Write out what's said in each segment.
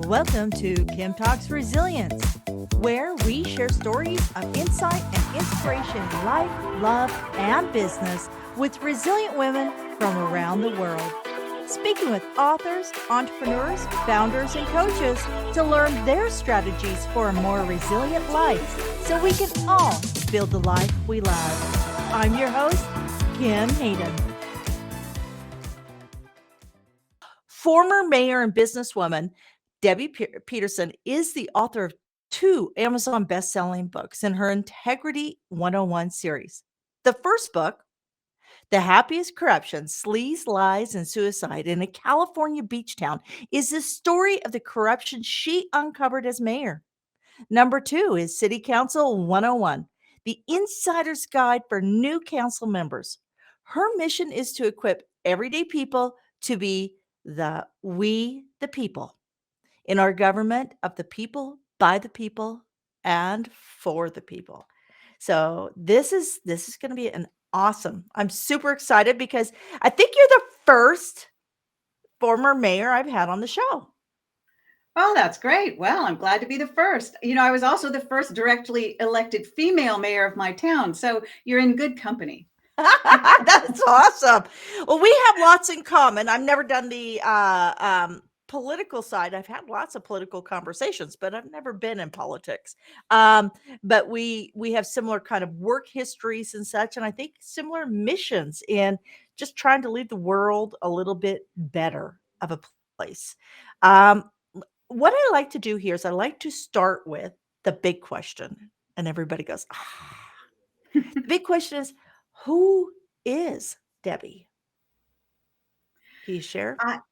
Welcome to Kim Talks Resilience, where we share stories of insight and inspiration in life, love, and business with resilient women from around the world. Speaking with authors, entrepreneurs, founders, and coaches to learn their strategies for a more resilient life so we can all build the life we love. I'm your host, Kim Hayden. Former mayor and businesswoman Debbie Peterson is the author of 2 Amazon best-selling books in her Integrity 101 series. The first book, The Happiest Corruption, Sleaze, Lies, and Suicide in a California beach town, is the story of the corruption she uncovered as mayor. Number 2 is City Council 101, The Insider's Guide for New Council Members. Her mission is to equip everyday people to be we the people in our government of the people, by the people, and for the people. So this is going to be an awesome. I'm super excited because I think you're the first former mayor I've had on the show. Oh, that's great. Well, I'm glad to be the first. I was also the first directly elected female mayor of my town. So you're in good company. That's awesome. Well, we have lots in common. I've never done the political side. I've had lots of political conversations, but I've never been in politics. But we have similar kind of work histories and such, and I think similar missions in just trying to leave the world a little bit better of a place. What I like to do here is I like to start with the big question, and everybody goes, ah. The big question is, who is Debbie? Can you share? I'm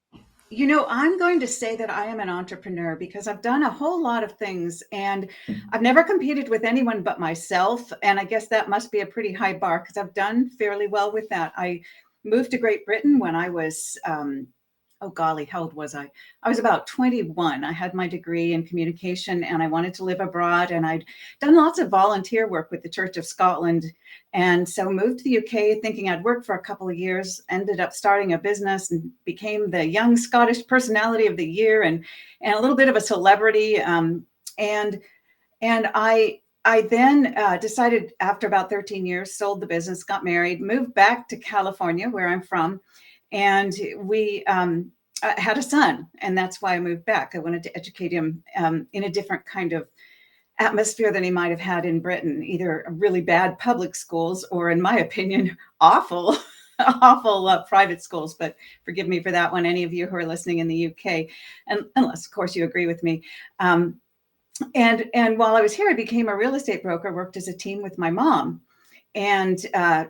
going to say that I am an entrepreneur because I've done a whole lot of things and I've never competed with anyone but myself. And I guess that must be a pretty high bar because I've done fairly well with that. I moved to Great Britain when I was, oh golly, how old was I? I was about 21. I had my degree in communication and I wanted to live abroad. And I'd done lots of volunteer work with the Church of Scotland. And so moved to the UK thinking I'd work for a couple of years, ended up starting a business and became the Young Scottish Personality of the Year and a little bit of a celebrity. And I then decided after about 13 years, sold the business, got married, moved back to California where I'm from. And we had a son, and that's why I moved back. I wanted to educate him in a different kind of atmosphere than he might have had in Britain, either really bad public schools or, in my opinion, awful private schools. But forgive me for that one, any of you who are listening in the UK, and unless, of course, you agree with me. And while I was here, I became a real estate broker, worked as a team with my mom. And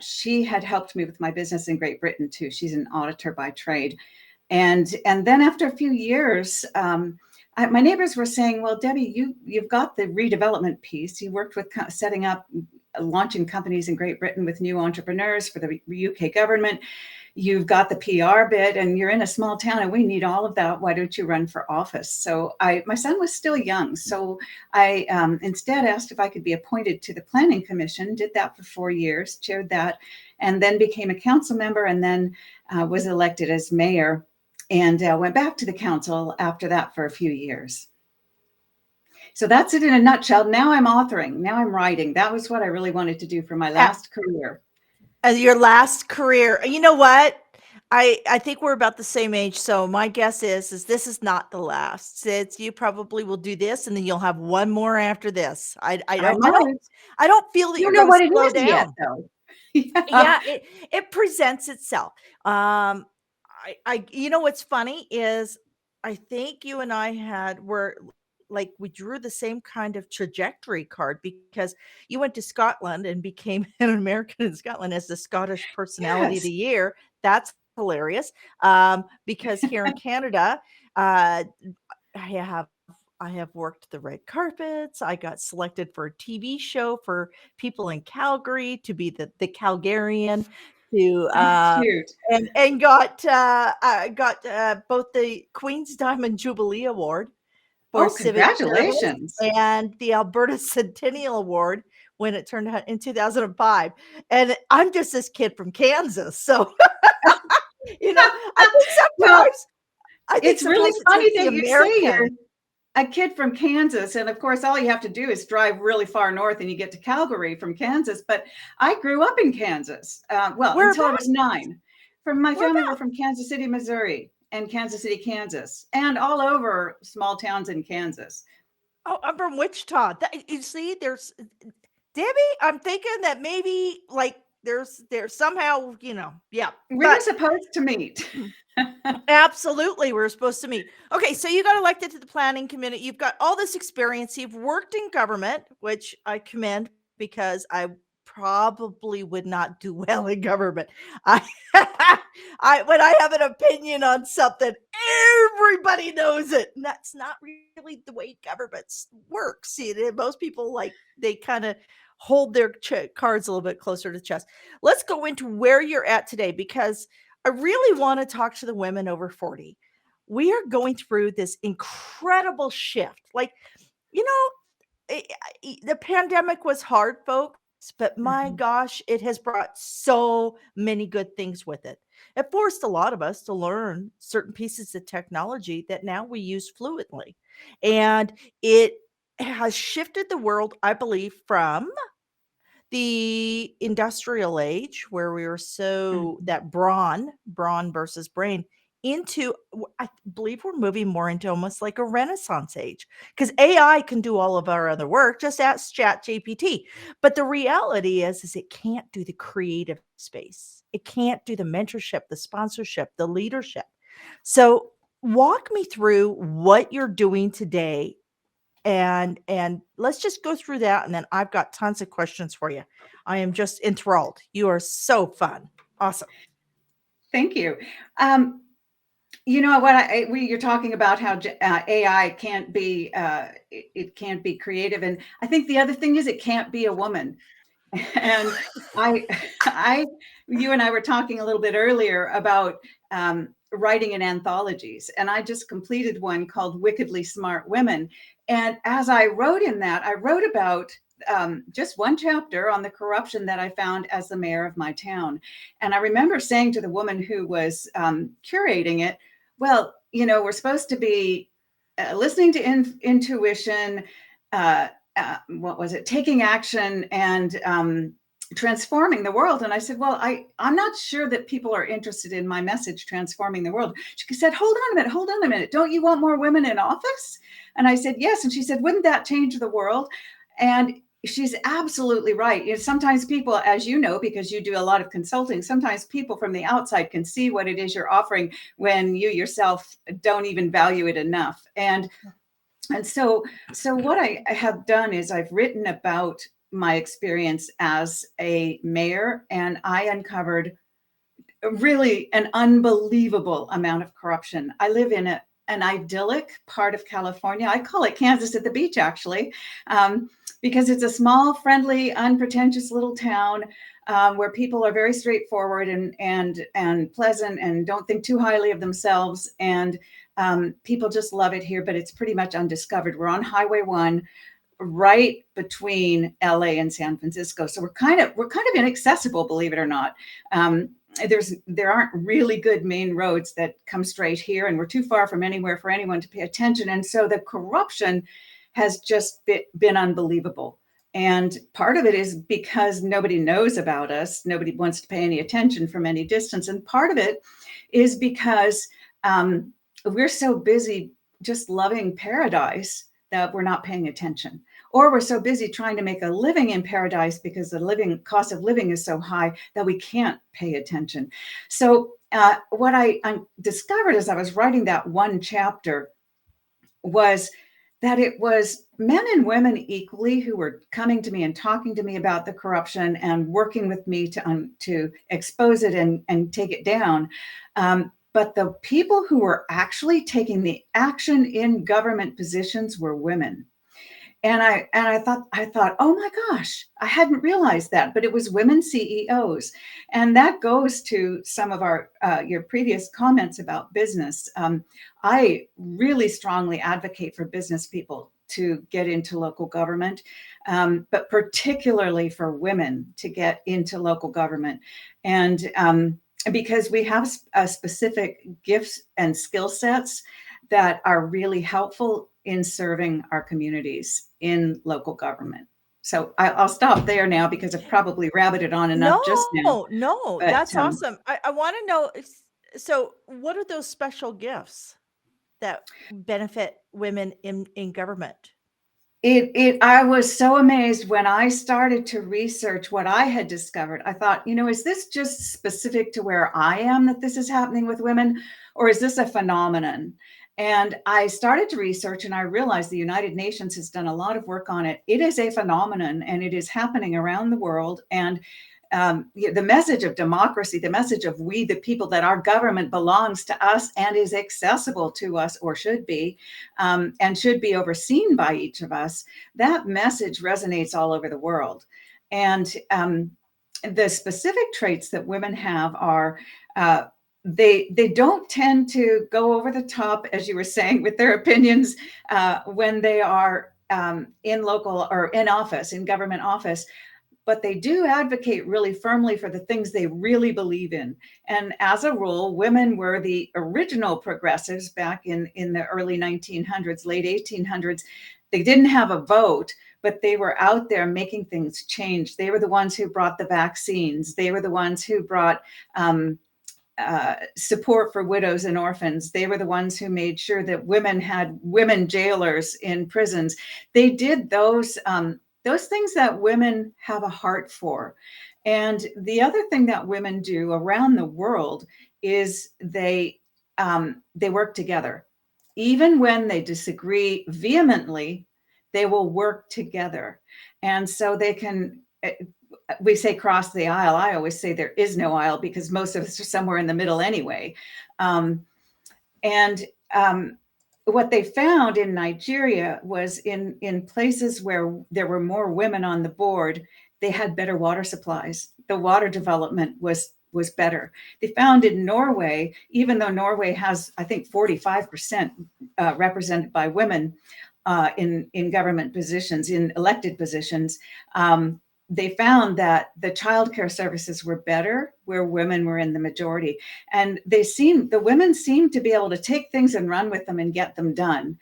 she had helped me with my business in Great Britain, too. She's an auditor by trade. And then after a few years, my neighbors were saying, well, Debbie, you've got the redevelopment piece. You worked with setting up, launching companies in Great Britain with new entrepreneurs for the UK government. You've got the PR bit and you're in a small town and we need all of that. Why don't you run for office? So my son was still young. So I instead asked if I could be appointed to the Planning Commission, did that for 4 years, chaired that, and then became a council member and then was elected as mayor and went back to the council after that for a few years. So that's it in a nutshell. Now I'm authoring. Now I'm writing. That was what I really wanted to do for my last career. Your last career. You know what? I think we're about the same age. So my guess is this is not the last. You probably will do this, and then you'll have one more after this. I don't feel that you're going to slow down yet, though. Yeah, it presents itself. What's funny is I think you and I we drew the same kind of trajectory card because you went to Scotland and became an American in Scotland as the Scottish Personality of the Year. That's hilarious. Because here in Canada, I have worked the red carpets. I got selected for a TV show for people in Calgary to be the Calgarian. And got both the Queen's Diamond Jubilee Award for congratulations, and the Alberta Centennial Award when it turned out in 2005. And I'm just this kid from Kansas, so I think sometimes it's really funny that you say a kid from Kansas, and of course, all you have to do is drive really far north, and you get to Calgary from Kansas. But I grew up in Kansas, well, Where until I about? was 9. From my Where family were about? from Kansas City, Missouri, and Kansas City, Kansas, and all over small towns in Kansas. Oh, I'm from Wichita. You see, there's Debbie. I'm thinking that maybe like there's somehow, yeah. We were But supposed to meet. absolutely, we're supposed to meet. Okay, so you got elected to the planning committee. You've got all this experience. You've worked in government, which I commend because I probably would not do well in government. I, I when I have an opinion on something, everybody knows it. And that's not really the way governments work. See, most people they kind of hold their cards a little bit closer to the chest. Let's go into where you're at today because I really want to talk to the women over 40. We are going through this incredible shift. You know, the pandemic was hard, folks, but my Mhm. gosh, it has brought so many good things with it. It forced a lot of us to learn certain pieces of technology that now we use fluently. And it has shifted the world, I believe, from the industrial age where we were so Mhm. that brawn versus brain into I believe we're moving more into almost like a renaissance age because AI can do all of our other work. Just ask Chat GPT. But the reality is it can't do the creative space. It can't do the mentorship, the sponsorship, the leadership. So walk me through what you're doing today and let's just go through that and then I've got tons of questions for you. I am just enthralled. You are so fun. Awesome. Thank you. Um, you know what? You're talking about how AI can't be it can't be creative, and I think the other thing is it can't be a woman. And I, I, you and I were talking a little bit earlier about writing in anthologies, and I just completed one called "Wickedly Smart Women." And as I wrote in that, I wrote about just one chapter on the corruption that I found as the mayor of my town. And I remember saying to the woman who was curating it, "Well, we're supposed to be listening to intuition." Uh, what was it? Taking action and transforming the world. And I said, well, I'm not sure that people are interested in my message, transforming the world. She said, hold on a minute. Don't you want more women in office? And I said, yes. And she said, wouldn't that change the world? And she's absolutely right. Sometimes people, as you know, because you do a lot of consulting, sometimes people from the outside can see what it is you're offering when you yourself don't even value it enough. And so what I have done is I've written about my experience as a mayor, and I uncovered really an unbelievable amount of corruption. I live in an idyllic part of California. I call it Kansas at the beach, actually, because it's a small, friendly, unpretentious little town where people are very straightforward and pleasant and don't think too highly of themselves. And people just love it here, but it's pretty much undiscovered. We're on Highway 1, right between LA and San Francisco. So we're kind of inaccessible, believe it or not. There aren't really good main roads that come straight here, and we're too far from anywhere for anyone to pay attention. And so the corruption has just been unbelievable. And part of it is because nobody knows about us. Nobody wants to pay any attention from any distance. And part of it is because we're so busy just loving paradise that we're not paying attention. Or we're so busy trying to make a living in paradise because the cost of living is so high that we can't pay attention. So what I discovered as I was writing that one chapter was that it was men and women equally who were coming to me and talking to me about the corruption and working with me to expose it and take it down. But the people who were actually taking the action in government positions were women. And I thought, oh my gosh, I hadn't realized that, but it was women CEOs. And that goes to some of your previous comments about business. I really strongly advocate for business people to get into local government, but particularly for women to get into local government. And because we have specific gifts and skill sets that are really helpful in serving our communities in local government. So I'll stop there now because I've probably rabbited on enough just now. No, But that's awesome. I wanna know, so what are those special gifts that benefit women in government? I was so amazed when I started to research what I had discovered. I thought, is this just specific to where I am that this is happening with women, or is this a phenomenon? And I started to research and I realized the United Nations has done a lot of work on it. It is a phenomenon and it is happening around the world. And the message of democracy, the message of we, the people, that our government belongs to us and is accessible to us, or should be, and should be overseen by each of us, that message resonates all over the world. And the specific traits that women have are they don't tend to go over the top, as you were saying, with their opinions when they are in local or in office, in government office, but they do advocate really firmly for the things they really believe in. And as a rule, women were the original progressives back in the early 1900s, late 1800s. They didn't have a vote, but they were out there making things change. They were the ones who brought the vaccines. They were the ones who brought support for widows and orphans. They were the ones who made sure that women had women jailers in prisons. They did those things that women have a heart for. And the other thing that women do around the world is they work together. Even when they disagree vehemently, they will work together. And so they can, we say cross the aisle. I always say there is no aisle because most of us are somewhere in the middle anyway. And what they found in Nigeria was in places where there were more women on the board, they had better water supplies. The water development was better. They found in Norway, even though Norway has, I think, 45% represented by women in government positions, in elected positions, they found that the childcare services were better where women were in the majority. And the women seemed to be able to take things and run with them and get them done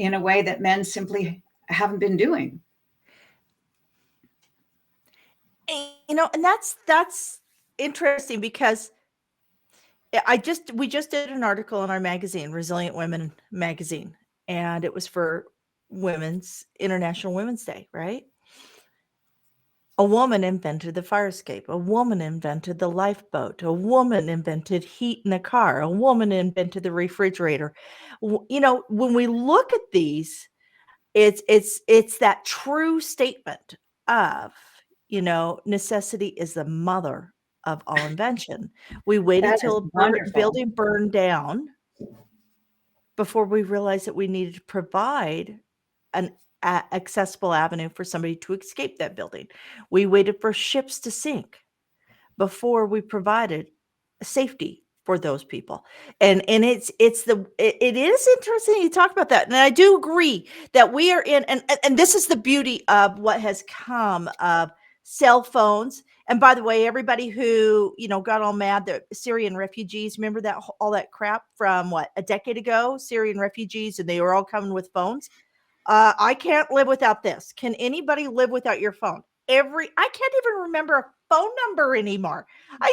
in a way that men simply haven't been doing. And that's interesting because we just did an article in our magazine, Resilient Women magazine, and it was for International Women's Day, right? A woman invented the fire escape. A woman invented the lifeboat. A woman invented heat in a car. A woman invented the refrigerator. When we look at these, it's that true statement of, necessity is the mother of all invention. We waited That is till a wonderful. building burned down before we realized that we needed to provide an accessible avenue for somebody to escape that building. We waited for ships to sink before we provided safety for those people. And it is interesting you talk about that. And I do agree that we are in, and this is the beauty of what has come of cell phones. And by the way, everybody who, got all mad that Syrian refugees, remember that all that crap from a decade ago, Syrian refugees, and they were all coming with phones. I can't live without this. Can anybody live without your phone? I can't even remember a phone number anymore. I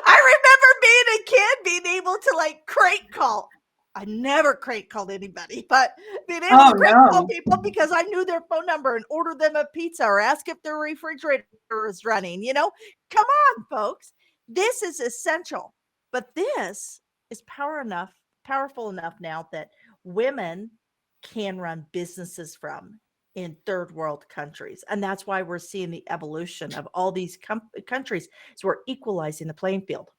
I remember being a kid, being able to crate call. I never crate called anybody, but being able Oh, to crate call no. people because I knew their phone number and order them a pizza or ask if their refrigerator is running. Come on, folks. This is essential. But this is powerful enough now that women can run businesses from in third world countries. And that's why we're seeing the evolution of all these countries. So we're equalizing the playing field.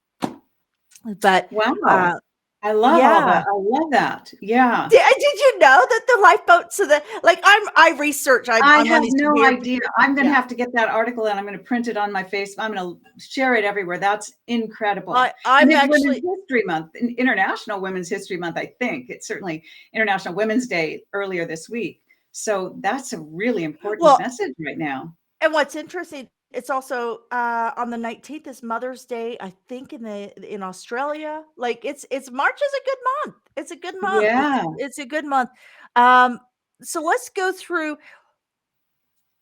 But Wow. I love all yeah. that. I love that. Yeah. Did you know that the lifeboat? So that I research. I I'm one had of these no weird. idea. I'm going to Yeah. have to get that article and I'm going to print it on my face. I'm going to share it everywhere. That's incredible. I'm And it's actually. Women's History Month, International Women's History Month, I think. It's certainly International Women's Day earlier this week. So that's a really important Well, message right now. and what's interesting it's also on the 19th is Mother's Day, I think in Australia. Like it's March is a good month. It's a good month. Yeah. It's a good month. Um, so let's go through.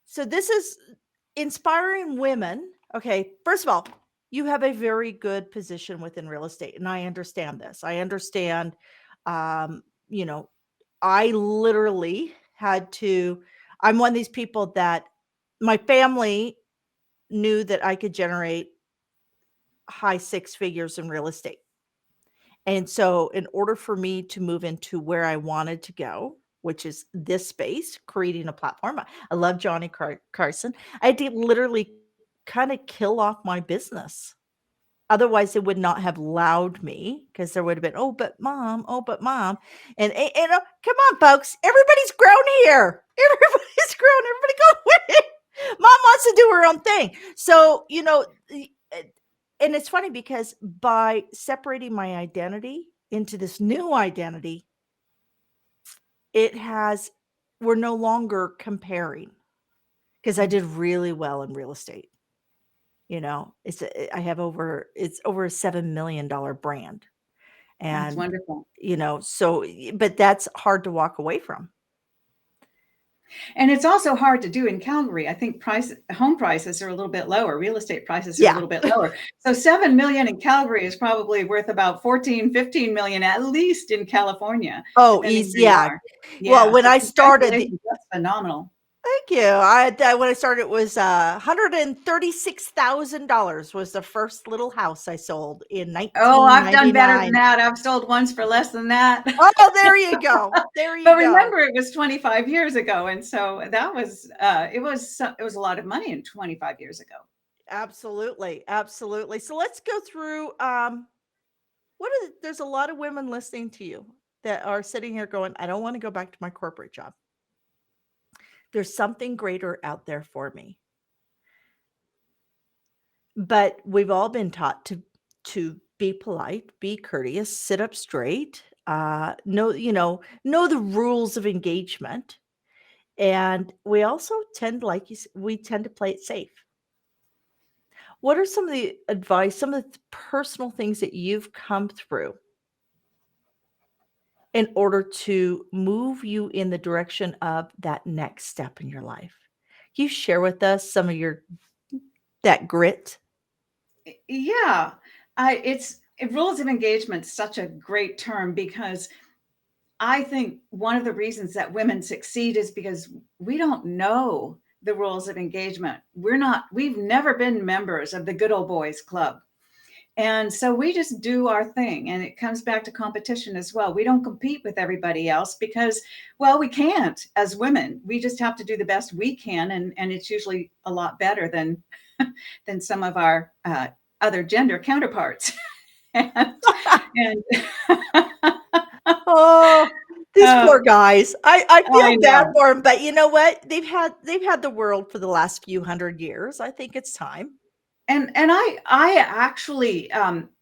So this is inspiring women. Okay, first of all, you have a very good position within real estate, and I understand this. I understand. Um, you know, I literally had to. I'm one of these people that my family knew that I could generate high six figures in real estate. And so, in order for me to move into where I wanted to go, which is this space, creating a platform, I love Johnny Carson. I had to literally kind of kill off my business. Otherwise, it would not have allowed me because there would have been, oh, but mom. And come on, folks, everybody's grown here. Everybody's grown. Everybody go away. Mom wants to do her own thing. So, and it's funny because by separating my identity into this new identity, we're no longer comparing because I did really well in real estate. It's over a $7 million brand. That's And, wonderful. but that's hard to walk away from. And it's also hard to do in Calgary. I think home prices are a little bit lower. Real estate prices are a Yeah. little bit lower. So 7 million in Calgary is probably worth about 14, 15 million at least in California. Oh, Depending easy. where you Yeah. are. Well, Yeah. when So I started, congratulations, that's phenomenal. thank you. When I started, it was $136,000 was the first little house I sold in Oh, I've done better than 1999. that. I've sold ones for less than that. Oh, there you go. There you But go. remember, it was 25 years ago, and so that was it was a lot of money in 25 years ago. Absolutely. Absolutely. So let's go through there's a lot of women listening to you that are sitting here going, I don't want to go back to my corporate job. There's something greater out there for me. But we've all been taught to be polite, be courteous, sit up straight, know the rules of engagement. And we also we tend to play it safe. What are some of the advice, some of the personal things that you've come through in order to move you in the direction of that next step in your life? Can you share with us some of that grit? Yeah, rules of engagement, such a great term, because I think one of the reasons that women succeed is because we don't know the rules of engagement. We've never been members of the good old boys club. And so we just do our thing. And it comes back to competition as well. We don't compete with everybody else because, well, we can't as women. We just have to do the best we can. And it's usually a lot better than some of our other gender counterparts. and Oh, these poor guys. I I feel bad know. for them, but you know what? They've had the world for the last few hundred years. I think it's time. And I actually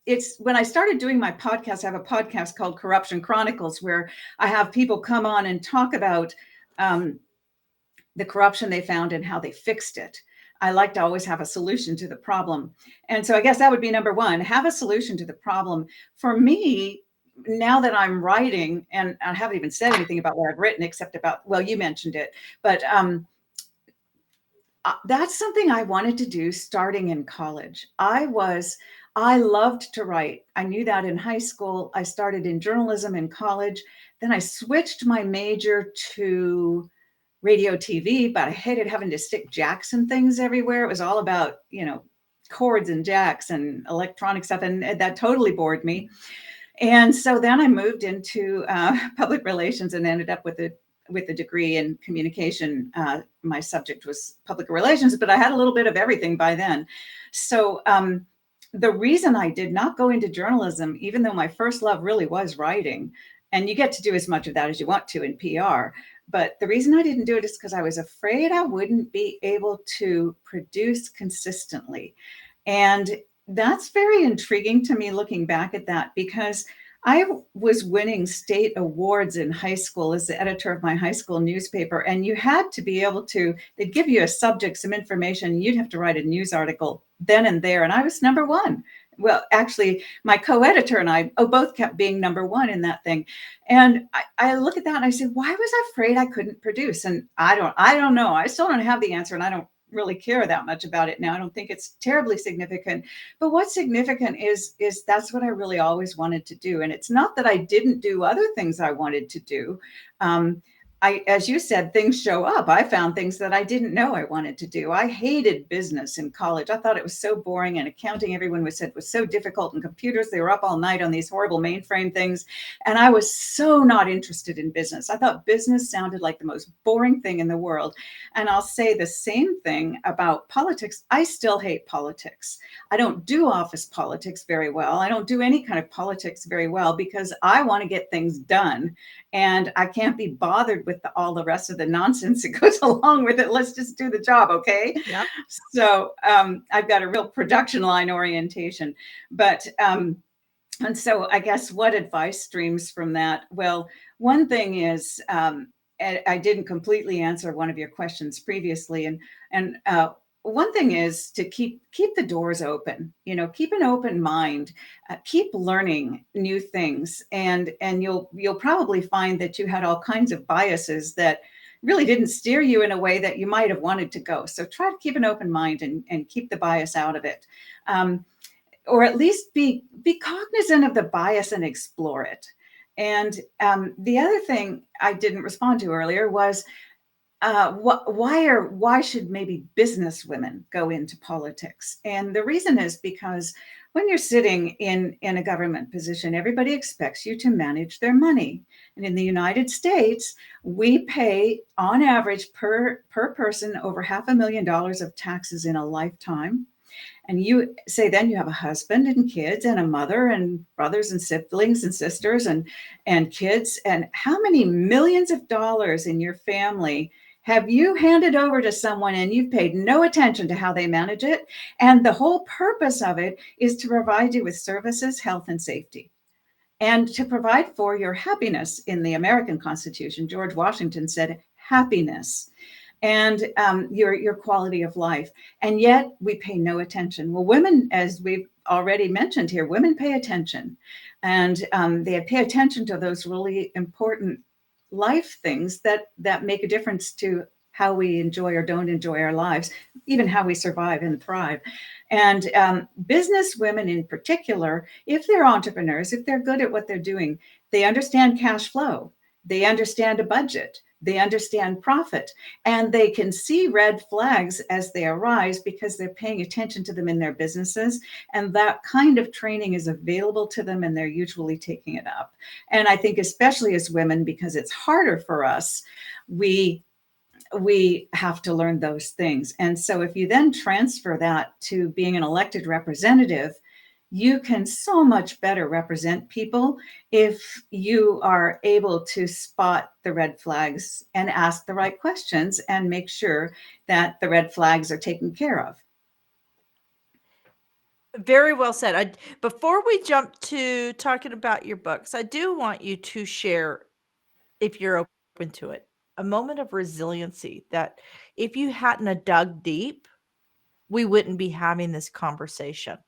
it's when I started doing my podcast. I have a podcast called Corruption Chronicles where I have people come on and talk about the corruption they found and how they fixed it. I like to always have a solution to the problem. And so I guess that would be number one, have a solution to the problem. For me, now that I'm writing, and I haven't even said anything about what I've written except about, well, you mentioned it, but that's something I wanted to do starting in college. I loved to write. I knew that in high school. I started in journalism in college. Then I switched my major to radio TV, but I hated having to stick jacks and things everywhere. It was all about, cords and jacks and electronic stuff. And that totally bored me. And so then I moved into public relations and ended up with a degree in communication. My subject was public relations, but I had a little bit of everything by then. So the reason I did not go into journalism, even though my first love really was writing, and you get to do as much of that as you want to in PR, but the reason I didn't do it is because I was afraid I wouldn't be able to produce consistently. And that's very intriguing to me looking back at that, because I was winning state awards in high school as the editor of my high school newspaper. And you had to be able to, they'd give you a subject, some information, you'd have to write a news article then and there. And I was number one. Well, actually, my co-editor and I both kept being number one in that thing. And I look at that and I say, why was I afraid I couldn't produce? And I don't know. I still don't have the answer, and I don't really care that much about it now. I don't think it's terribly significant. But what's significant is that's what I really always wanted to do. And it's not that I didn't do other things I wanted to do. As you said, things show up. I found things that I didn't know I wanted to do. I hated business in college. I thought it was so boring, and accounting, everyone said, was so difficult, and computers, they were up all night on these horrible mainframe things. And I was so not interested in business. I thought business sounded like the most boring thing in the world. And I'll say the same thing about politics. I still hate politics. I don't do office politics very well. I don't do any kind of politics very well because I want to get things done. And I can't be bothered with all the rest of the nonsense that goes along with it. Let's just do the job, okay? Yep. So I've got a real production line orientation. But and so I guess what advice streams from that? Well, one thing is, I didn't completely answer one of your questions previously, and one thing is to keep the doors open. You know, keep an open mind, keep learning new things, and you'll probably find that you had all kinds of biases that really didn't steer you in a way that you might have wanted to go. So try to keep an open mind and keep the bias out of it. Or at least be cognizant of the bias and explore it. And the other thing I didn't respond to earlier was why should maybe business women go into politics? And the reason is because when you're sitting in a government position, everybody expects you to manage their money. And in the United States, we pay on average per person over $500,000 of taxes in a lifetime. And you say then you have a husband and kids and a mother and brothers and siblings and sisters and kids. And how many millions of dollars in your family have you handed over to someone and you've paid no attention to how they manage it? And the whole purpose of it is to provide you with services, health, and safety, and to provide for your happiness. In the American Constitution, George Washington said happiness and your quality of life. And yet we pay no attention. Well, women, as we've already mentioned here, women pay attention, and they pay attention to those really important life things that make a difference to how we enjoy or don't enjoy our lives, even how we survive and thrive. And business women in particular, if they're entrepreneurs, if they're good at what they're doing, they understand cash flow, they understand a budget, they understand profit, and they can see red flags as they arise because they're paying attention to them in their businesses. And that kind of training is available to them, and they're usually taking it up. And I think especially as women, because it's harder for us, we have to learn those things. And so if you then transfer that to being an elected representative, you can so much better represent people if you are able to spot the red flags and ask the right questions and make sure that the red flags are taken care of. Very well said. Before we jump to talking about your books, I do want you to share, if you're open to it, a moment of resiliency that if you hadn't have dug deep, we wouldn't be having this conversation.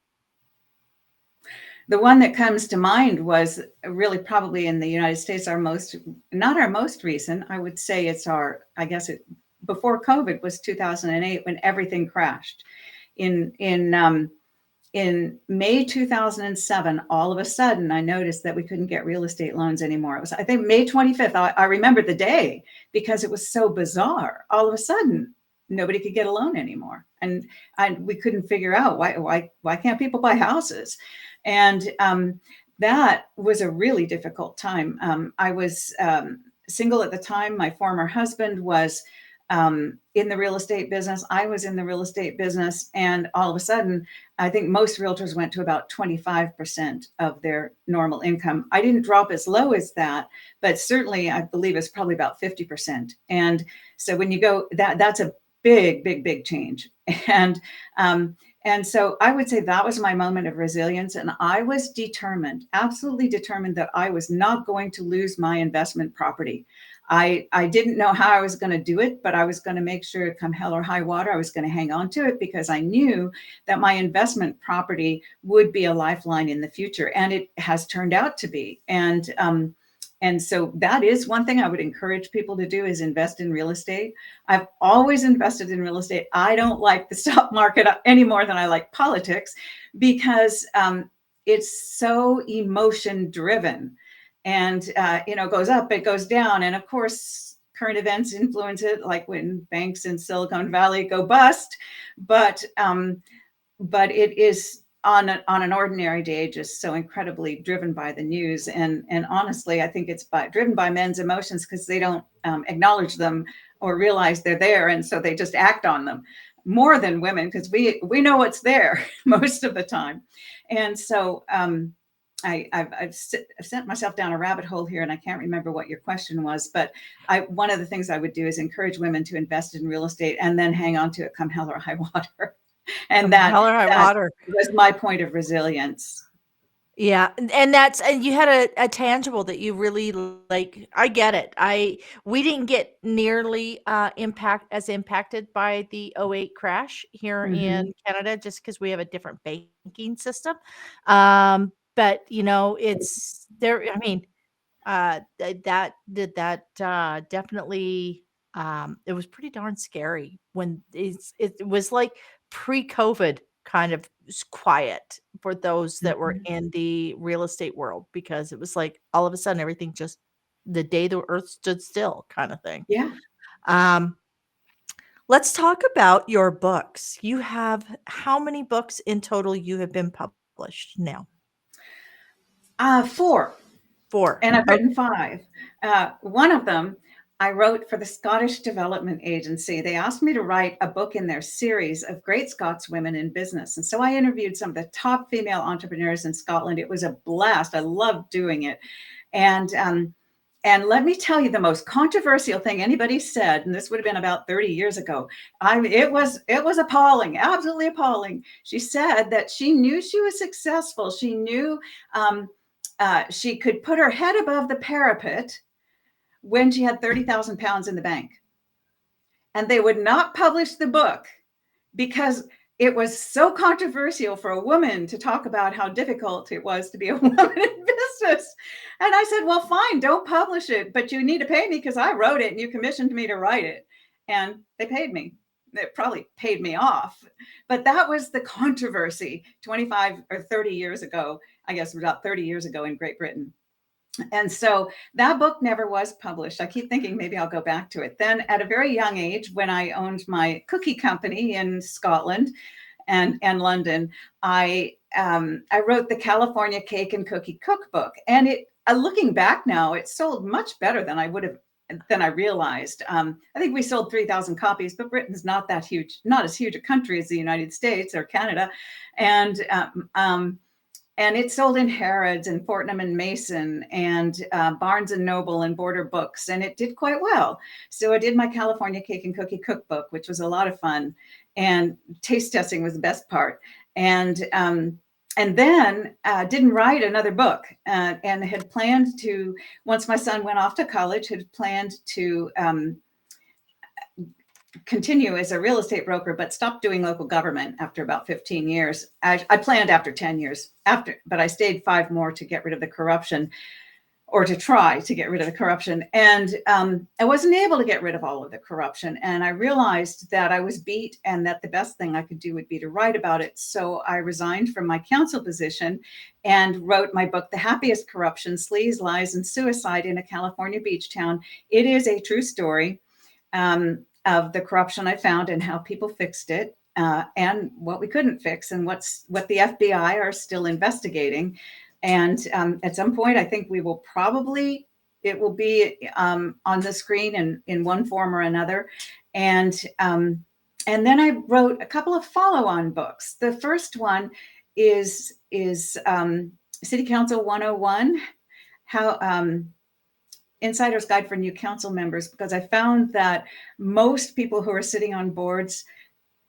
The one that comes to mind was really probably in the United States, not our most recent, I would say it's before COVID was 2008 when everything crashed. In May 2007, all of a sudden, I noticed that we couldn't get real estate loans anymore. It was, I think, May 25th. I remember the day because it was so bizarre. All of a sudden, nobody could get a loan anymore, and we couldn't figure out why can't people buy houses, and that was a really difficult time. I was single at the time. My former husband was in the real estate business. I was in the real estate business. And all of a sudden, I think most realtors went to about 25% of their normal income. I didn't drop as low as that, but certainly I believe it's probably about 50%. And so when you go, that's a big change. And And so I would say that was my moment of resilience. And I was determined, absolutely determined, that I was not going to lose my investment property. I didn't know how I was going to do it, but I was going to make sure, come hell or high water, I was going to hang on to it, because I knew that my investment property would be a lifeline in the future. And it has turned out to be. And so that is one thing I would encourage people to do, is invest in real estate. I've always invested in real estate. I don't like the stock market any more than I like politics, because it's so emotion driven, and it goes up, it goes down, and of course current events influence it, like when banks in Silicon Valley go bust. But it is on an ordinary day just so incredibly driven by the news. And honestly, I think it's driven by men's emotions, because they don't acknowledge them or realize they're there, and so they just act on them more than women, because we know what's there most of the time. And so I've sent myself down a rabbit hole here, and I can't remember what your question was, but one of the things I would do is encourage women to invest in real estate and then hang on to it come hell or high water. And Hell or high water was my point of resilience. Yeah, and you had a tangible that you really like. I get it. We didn't get nearly impacted by the '08 crash here Mm-hmm. in Canada, just because we have a different banking system. But it's there. I mean, that definitely, it was pretty darn scary when it was like pre-COVID kind of quiet for those that were Mm-hmm. in the real estate world, because it was like all of a sudden everything just the day the earth stood still kind of thing. Yeah. Um, let's talk about your books. You have how many books in total you have been published now? 4. 4. And I've Okay. written 5. One of them I wrote for the Scottish Development Agency. They asked me to write a book in their series of great Scots women in business. And so I interviewed some of the top female entrepreneurs in Scotland. It was a blast. I loved doing it. And let me tell you, the most controversial thing anybody said, and this would have been about 30 years ago, it was appalling, absolutely appalling. She said that she knew she was successful. She knew she could put her head above the parapet when she had 30,000 pounds in the bank. And they would not publish the book because it was so controversial for a woman to talk about how difficult it was to be a woman in business. And I said, well, fine, don't publish it, but you need to pay me because I wrote it and you commissioned me to write it. And they paid me. They probably paid me off. But that was the controversy 25 or 30 years ago, I guess about 30 years ago in Great Britain. And so that book never was published. I keep thinking maybe I'll go back to it. Then at a very young age, when I owned my cookie company in Scotland and London, I wrote the California Cake and Cookie Cookbook. And looking back now, it sold much better than I realized. I think we sold 3,000 copies, but Britain's not that huge, not as huge a country as the United States or Canada. And it sold in Harrods and Fortnum and Mason and Barnes and Noble and Border Books, and it did quite well. So I did my California Cake and Cookie Cookbook, which was a lot of fun, and taste testing was the best part. And then didn't write another book, and had planned to, once my son went off to college, had planned to continue as a real estate broker, but stopped doing local government after about 15 years. I planned after 10 years, but I stayed 5 more to get rid of the corruption, or to try to get rid of the corruption. And I wasn't able to get rid of all of the corruption. And I realized that I was beat, and that the best thing I could do would be to write about it. So I resigned from my counsel position and wrote my book, The Happiest Corruption: Sleaze, Lies, and Suicide in a California Beach Town. It is a true story of the corruption I found and how people fixed it, and what we couldn't fix, and what the FBI are still investigating. And at some point, I think it will be on the screen in one form or another. And then I wrote a couple of follow-on books. The first one is City Council 101, how Insider's Guide for New Council Members, because I found that most people who are sitting on boards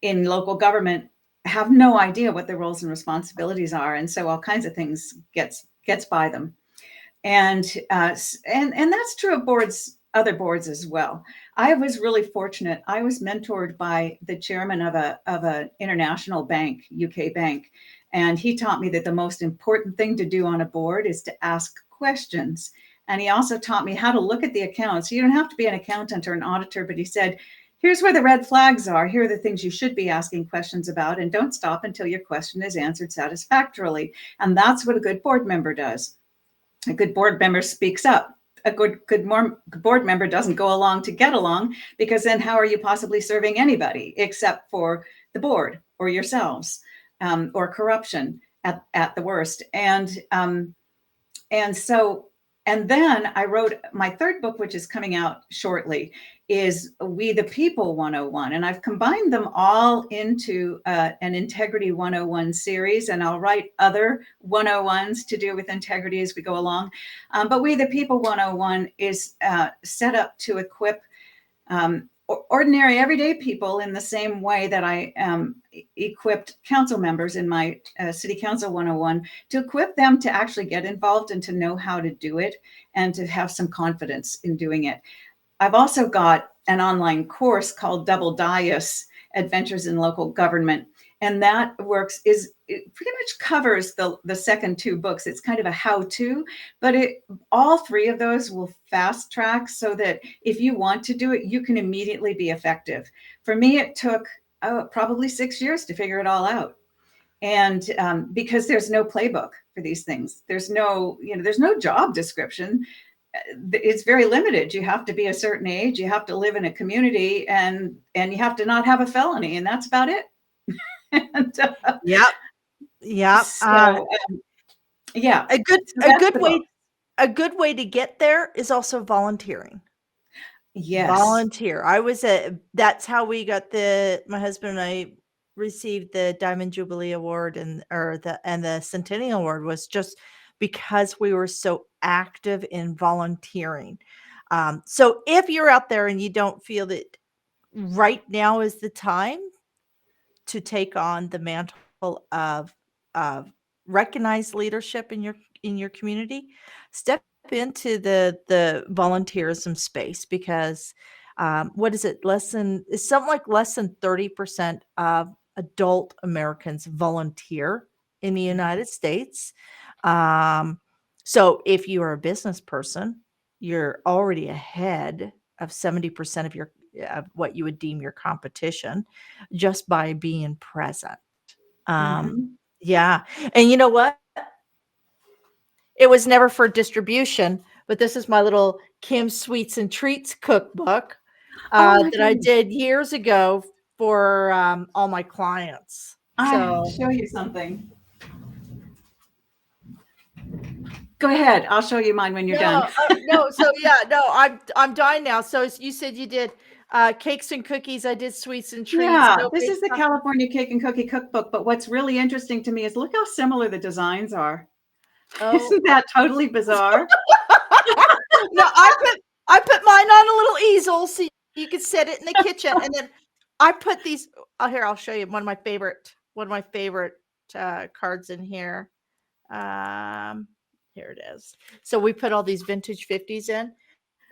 in local government have no idea what their roles and responsibilities are, and so all kinds of things gets by them. And that's true of other boards as well. I was really fortunate. I was mentored by the chairman of a international bank, UK bank, and he taught me that the most important thing to do on a board is to ask questions. And he also taught me how to look at the accounts. You don't have to be an accountant or an auditor, but he said, here's where the red flags are. Here are the things you should be asking questions about, and don't stop until your question is answered satisfactorily. And that's what a good board member does. A good board member speaks up. A good board member doesn't go along to get along, because then how are you possibly serving anybody except for the board or yourselves, or corruption at the worst. And then I wrote my third book, which is coming out shortly, is We the People 101. And I've combined them all into an Integrity 101 series, and I'll write other 101s to do with integrity as we go along. But We the People 101 is set up to equip ordinary, everyday people in the same way that I equipped council members in my City Council 101, to equip them to actually get involved and to know how to do it and to have some confidence in doing it. I've also got an online course called Double Dias, Adventures in Local Government. And that it pretty much covers the second two books. It's kind of a how-to, but all three of those will fast track so that if you want to do it, you can immediately be effective. For me, it took probably 6 years to figure it all out. And because there's no playbook for these things, there's no job description. It's very limited. You have to be a certain age, you have to live in a community, and you have to not have a felony, and that's about it. And, Yep. Yep. so yeah, A good so that's the way book. a good way to get there is also volunteering. Yes. Volunteer. That's how we got my husband and I received the Diamond Jubilee Award and the Centennial Award, was just because we were so active in volunteering. So if you're out there and you don't feel that right now is the time to take on the mantle of recognized leadership in your community, step into the volunteerism space, because what is it? It's something like less than 30% of adult Americans volunteer in the United States. So if you are a business person, you're already ahead of 70% of what you would deem your competition, just by being present. Mhm. Yeah. And you know what? It was never for distribution, but this is my little Kim's Sweets and Treats cookbook Oh my that I goodness. did years ago for all my clients. I'll So show you something. Go ahead. I'll show you mine when you're done. no. So yeah, no, I'm dying now. So you said you did cakes and cookies. I did sweets and treats. Yeah, No this big is the California Cake and Cookie Cookbook, but what's really interesting to me is look how similar the designs are. Oh. Isn't that totally bizarre? No, I put mine on a little easel so you could set it in the kitchen, and then I put these. Oh, here, I'll show you one of my favorite cards in here. Um, Here it is. So we put all these vintage 50s in.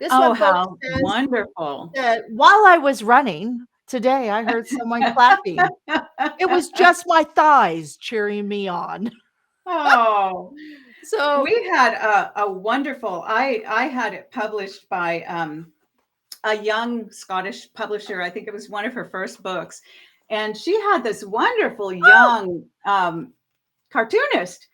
This Oh, one, folks, how says wonderful. that while I was running today, I heard someone clapping. It was just my thighs cheering me on. Oh, So we had a wonderful, I had it published by a young Scottish publisher. I think it was one of her first books. And she had this wonderful young cartoonist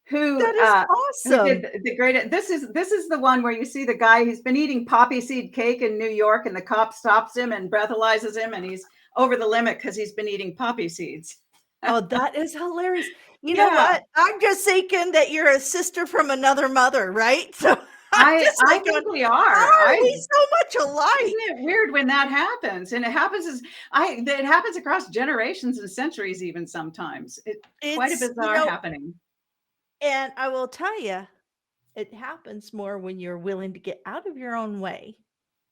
who that is did awesome. the great. This is the one where you see the guy who's been eating poppy seed cake in New York, and the cop stops him and breathalyzes him, and he's over the limit because he's been eating poppy seeds. Oh, that is hilarious. You know Yeah, what? I'm just thinking that you're a sister from another mother, right? So I'm I just I like going, think we how are. are we so much Isn't alike? it weird when that happens? And it happens across generations and centuries, even sometimes. It's quite a It's, bizarre happening. and I will tell you, it happens more when you're willing to get out of your own way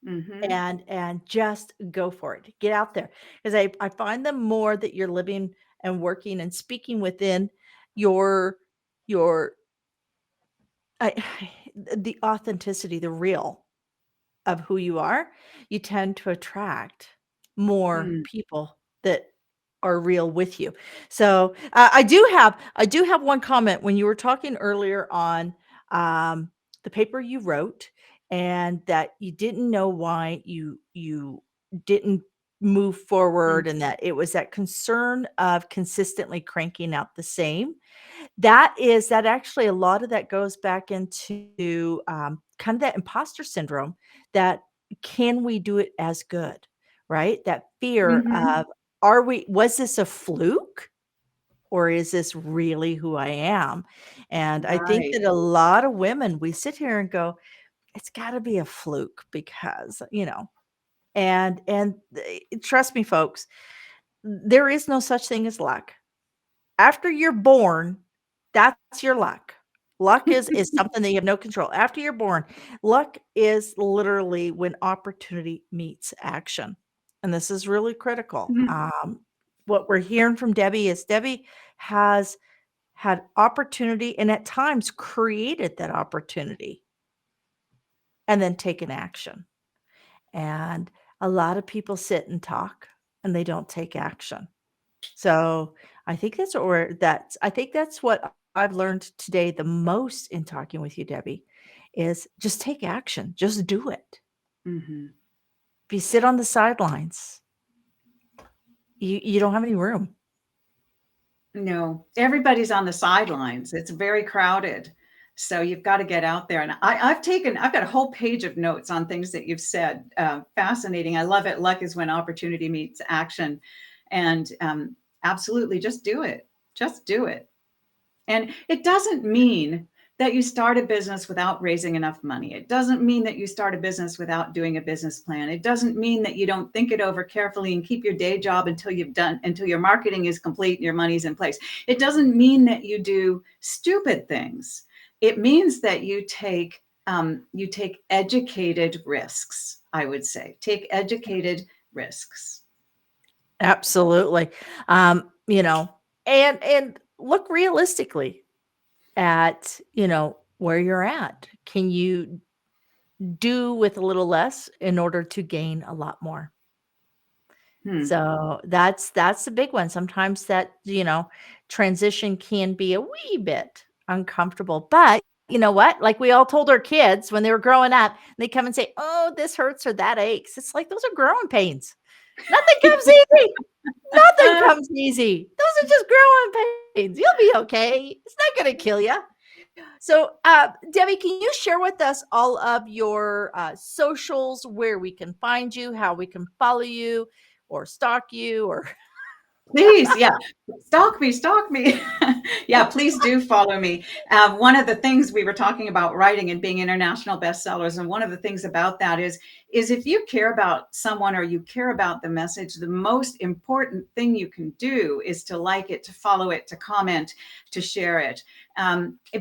Hmm. and just go for it. Get out there. Because I find the more that you're living and working and speaking within your your I, the authenticity, the real of who you are, you tend to attract more Mm, people that are real with you. So I do have one comment when you were talking earlier on the paper you wrote, and that you didn't know why you didn't move mm, forward, and that it was that concern of consistently cranking out the same. That actually, a lot of that goes back into, kind of that imposter syndrome, that can we do it as good, right? That fear mhm. of, was this a fluke, or is this really who I am? And I think Right. that a lot of women, we sit here and go, it's gotta be a fluke because, trust me, folks, there is no such thing as luck. After you're born, that's your luck. Luck is something that you have no control. After you're born, luck is literally when opportunity meets action, and this is really critical. Mm, What we're hearing from Debbie is Debbie has had opportunity and at times created that opportunity and then taken action. And a lot of people sit and talk and they don't take action. So, I think that's what I've learned today the most in talking with you, Debbie, is just take action. Just do it. mhm. If you sit on the sidelines, you don't have any room. No, everybody's on the sidelines. It's very crowded. So you've got to get out there. And I've got a whole page of notes on things that you've said. Fascinating. I love it. Luck is when opportunity meets action. And absolutely, just do it. Just do it. And it doesn't mean that you start a business without raising enough money. It doesn't mean that you start a business without doing a business plan. It doesn't mean that you don't think it over carefully and keep your day job until your marketing is complete and your money's in place. It doesn't mean that you do stupid things. It means that you take educated risks, I would say. Take educated risks. Absolutely. You know, and look realistically at, where you're at. Can you do with a little less in order to gain a lot more? Hmm. So that's the big one. Sometimes that, transition can be a wee bit uncomfortable. But you know what? Like we all told our kids when they were growing up, they come and say, "Oh, this hurts or that aches." It's like those are growing pains. Nothing comes easy. Nothing comes easy. Those are just growing pains. You'll be okay. It's not going to kill you. So, Debbie, can you share with us all of your socials, where we can find you, how we can follow you, or stalk you, or Please, yeah, stalk me, stalk me. Yeah, please do follow me. One of the things we were talking about writing and being international bestsellers, and one of the things about that is if you care about someone or you care about the message, the most important thing you can do is to like it, to follow it, to comment, to share it.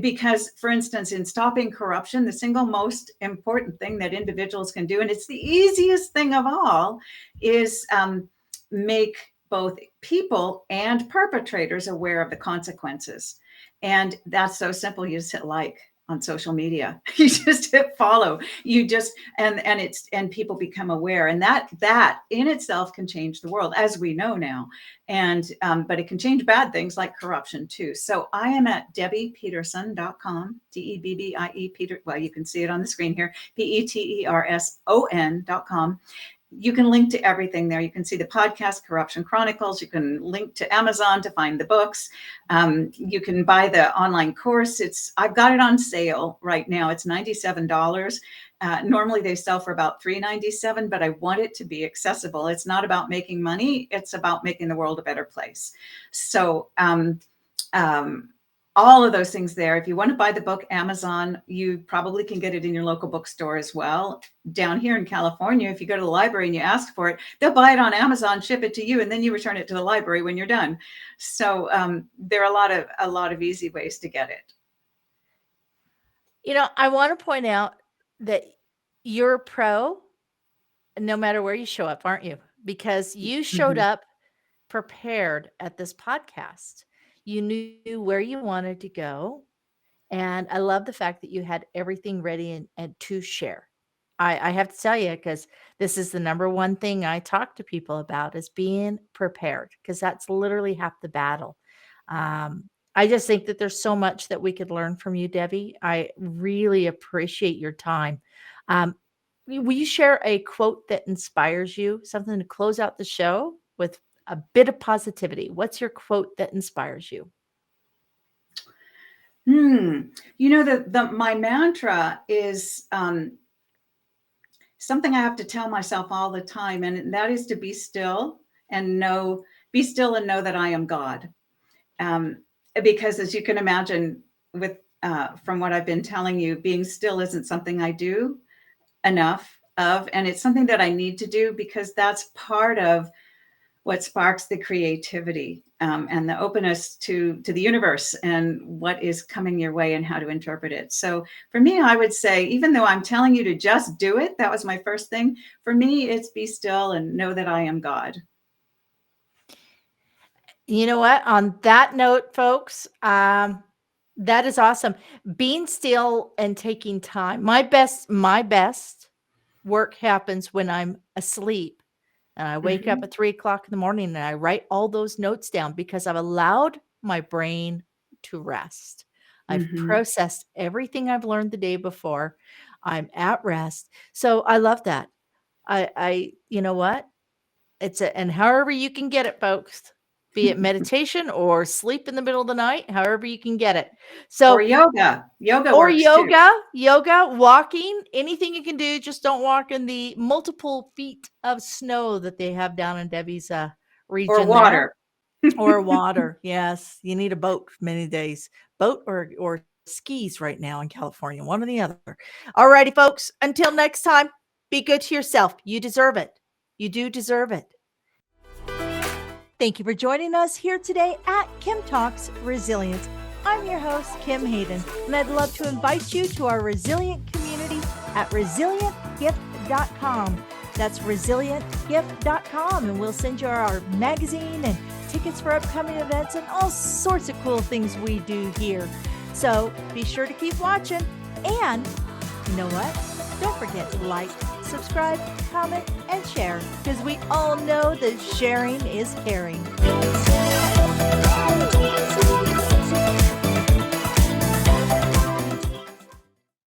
Because, for instance, in stopping corruption, the single most important thing that individuals can do, and it's the easiest thing of all, is make both people and perpetrators aware of the consequences. And that's so simple. You just hit like on social media. You just hit follow. You just and people become aware, and that in itself can change the world, as we know now. And but it can change bad things like corruption too. So I am at debbiepeterson.com, DEBBIE Peter. Well, you can see it on the screen here, PETERSON.com. You can link to everything there. You can see the podcast, Corruption Chronicles. You can link to Amazon to find the books. You can buy the online course. I've got it on sale right now. It's $97. Normally they sell for about $397, but I want it to be accessible. It's not about making money. It's about making the world a better place. So um, all of those things there. If you want to buy the book, Amazon, you probably can get it in your local bookstore as well. Down here in California, if you go to the library and you ask for it, they'll buy it on Amazon, ship it to you, and then you return it to the library when you're done. So there are a lot of easy ways to get it. I want to point out that you're a pro no matter where you show up, aren't you? Because you showed Mhm. up prepared at this podcast. You knew where you wanted to go. And I love the fact that you had everything ready and to share. I have to tell you, because this is the number one thing I talk to people about is being prepared, because that's literally half the battle. I just think that there's so much that we could learn from you, Debbie. I really appreciate your time. Um, will you share a quote that inspires you, something to close out the show with a bit of positivity? What's your quote that inspires you? You know, my mantra is something I have to tell myself all the time, and that is to be still and know that I am God. Because as you can imagine, with from what I've been telling you, being still isn't something I do enough of, and it's something that I need to do, because that's part of what sparks the creativity and the openness to the universe and what is coming your way and how to interpret it. So for me, I would say, even though I'm telling you to just do it, that was my first thing. For me, it's be still and know that I am God. You know what? On that note, folks, that is awesome. Being still and taking time. My best work happens when I'm asleep. And I wake up at 3 o'clock in the morning and I write all those notes down, because I've allowed my brain to rest. I've processed everything I've learned the day before. I'm at rest. So I love that. You know what? And however you can get it, folks, be it meditation or sleep in the middle of the night, however you can get it. So, or yoga or works too. yoga, walking, anything you can do. Just don't walk in the multiple feet of snow that they have down in Debbie's region. Or water. Or water. Yes. You need a boat many days. Boat or skis right now in California, one or the other. All righty, folks. Until next time, be good to yourself. You deserve it. You do deserve it. Thank you for joining us here today at Kim Talks Resilience. I'm your host, Kim Hayden, and I'd love to invite you to our resilient community at resilientgift.com. That's resilientgift.com, and we'll send you our magazine and tickets for upcoming events and all sorts of cool things we do here. So be sure to keep watching, and you know what? Don't forget to like, subscribe, comment, and share, because we all know that sharing is caring.